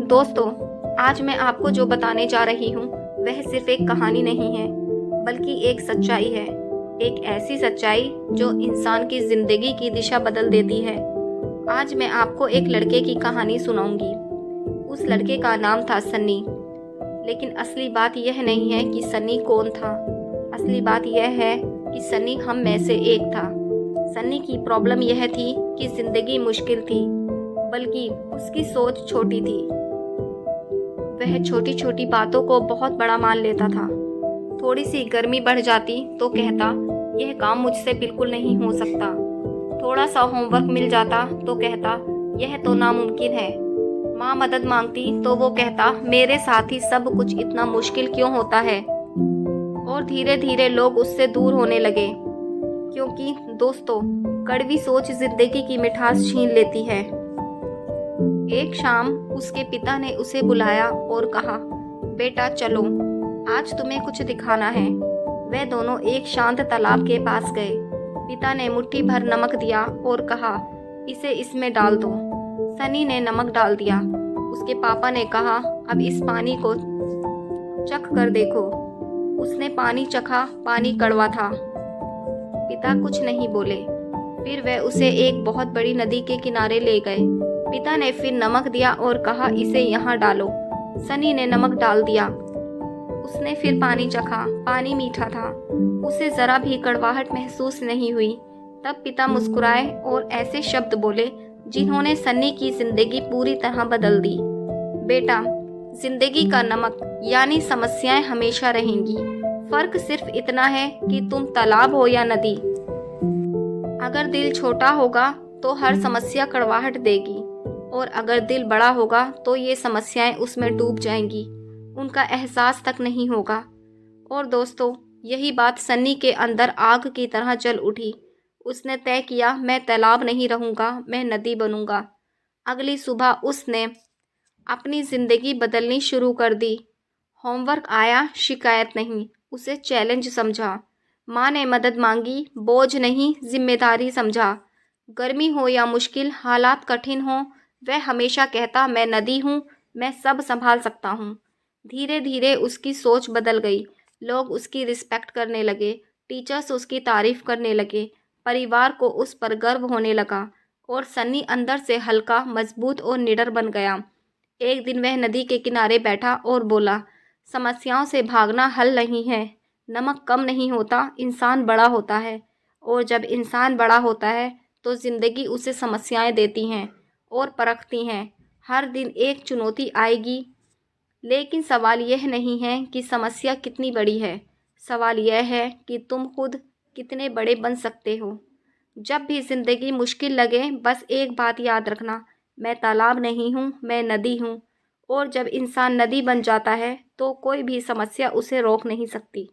दोस्तों, आज मैं आपको जो बताने जा रही हूँ वह सिर्फ एक कहानी नहीं है, बल्कि एक सच्चाई है। एक ऐसी सच्चाई जो इंसान की जिंदगी की दिशा बदल देती है। आज मैं आपको एक लड़के की कहानी सुनाऊंगी। उस लड़के का नाम था सन्नी। लेकिन असली बात यह नहीं है कि सन्नी कौन था। असली बात यह है कि सन्नी हम में से एक था। सन्नी की प्रॉब्लम यह थी कि जिंदगी मुश्किल थी, बल्कि उसकी सोच छोटी थी। वह छोटी छोटी बातों को बहुत बड़ा मान लेता था। थोड़ी सी गर्मी बढ़ जाती तो कहता, यह काम मुझसे बिल्कुल नहीं हो सकता। थोड़ा सा होमवर्क मिल जाता तो कहता, यह तो नामुमकिन है। माँ मदद मांगती तो वो कहता, मेरे साथ ही सब कुछ इतना मुश्किल क्यों होता है। और धीरे धीरे लोग उससे दूर होने लगे, क्योंकि दोस्तों, कड़वी सोच जिंदगी की मिठास छीन लेती है। एक शाम उसके पिता ने उसे बुलाया और कहा, बेटा चलो, आज तुम्हें कुछ दिखाना है। वे दोनों एक शांत तालाब के पास गए। पिता ने मुट्ठी भर नमक दिया और कहा, इसे इसमें डाल दो। सनी ने नमक डाल दिया। उसके पापा ने कहा, अब इस पानी को चख कर देखो। उसने पानी चखा, पानी कड़वा था। पिता कुछ नहीं बोले। फिर वे उसे एक बहुत बड़ी नदी के किनारे ले गए। पिता ने फिर नमक दिया और कहा, इसे यहाँ डालो। सनी ने नमक डाल दिया। उसने फिर पानी चखा, पानी मीठा था। उसे जरा भी कड़वाहट महसूस नहीं हुई। तब पिता मुस्कुराए और ऐसे शब्द बोले जिन्होंने सन्नी की जिंदगी पूरी तरह बदल दी। बेटा, जिंदगी का नमक यानी समस्याएं हमेशा रहेंगी। फर्क सिर्फ इतना है कि तुम तालाब हो या नदी। अगर दिल छोटा होगा तो हर समस्या कड़वाहट देगी, और अगर दिल बड़ा होगा तो ये समस्याएं उसमें डूब जाएंगी, उनका एहसास तक नहीं होगा। और दोस्तों, यही बात सन्नी के अंदर आग की तरह जल उठी। उसने तय किया, मैं तालाब नहीं रहूंगा, मैं नदी बनूंगा। अगली सुबह उसने अपनी जिंदगी बदलनी शुरू कर दी। होमवर्क आया, शिकायत नहीं, उसे चैलेंज समझा। माँ ने मदद मांगी, बोझ नहीं जिम्मेदारी समझा। गर्मी हो या मुश्किल, हालात कठिन हो, वह हमेशा कहता, मैं नदी हूँ, मैं सब संभाल सकता हूँ। धीरे धीरे उसकी सोच बदल गई। लोग उसकी रिस्पेक्ट करने लगे, टीचर्स उसकी तारीफ करने लगे, परिवार को उस पर गर्व होने लगा, और सन्नी अंदर से हल्का, मजबूत और निडर बन गया। एक दिन वह नदी के किनारे बैठा और बोला, समस्याओं से भागना हल नहीं है। नमक कम नहीं होता, इंसान बड़ा होता है। और जब इंसान बड़ा होता है तो जिंदगी उसे समस्याएं देती हैं और परखती हैं। हर दिन एक चुनौती आएगी, लेकिन सवाल यह नहीं है कि समस्या कितनी बड़ी है। सवाल यह है कि तुम खुद कितने बड़े बन सकते हो। जब भी जिंदगी मुश्किल लगे, बस एक बात याद रखना, मैं तालाब नहीं हूँ, मैं नदी हूँ। और जब इंसान नदी बन जाता है तो कोई भी समस्या उसे रोक नहीं सकती।